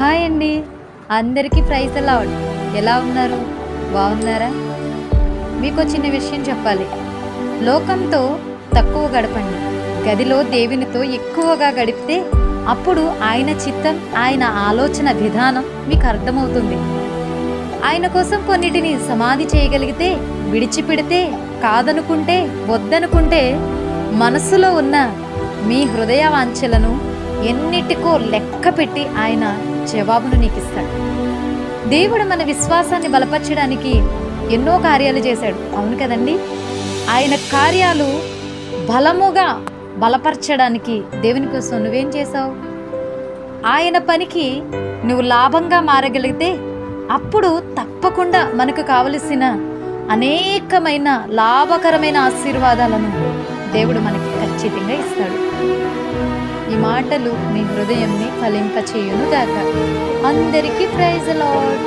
Hi అండి. అందరికీ praise the lord. ఎలా ఉన్నారు? బాగున్నారా? మీకో చిన్న విషయం చెప్పాలి. లోకంతో తక్కువ గడపండి. గదిలో దేవునితో ఎక్కువగా గడిపితే అప్పుడు ఆయన చిత్తం, ఆయన ఆలోచన విధానం మీకు అర్థమవుతుంది. ఆయన కోసం కొన్నిటిని సమాధి చేయగలిగితే, విడిచిపెడితే, కాదనుకుంటే, వద్దనుకుంటే మనసులో ఉన్న మీ హృదయ వాంఛలను ఎన్నిటికో లెక్క పెట్టి ఆయన జవాబును నీకు ఇస్తాడు. దేవుడు మన విశ్వాసాన్ని బలపరచడానికి ఎన్నో కార్యాలు చేశాడు, అవును కదండి. ఆయన కార్యాలు బలముగా బలపరచడానికి దేవుని కోసం నువ్వేం చేశావు? ఆయన పనికి నువ్వు లాభంగా మారగలిగితే అప్పుడు తప్పకుండా మనకు కావలసిన అనేకమైన లాభకరమైన ఆశీర్వాదాలను దేవుడు మనకి ఖచ్చితంగా ఇస్తాడు. ఈ మాటలు మీ హృదయంని ఫలింపచేయును గాక. అందరికీ ప్రైజ్ ది లార్డ్.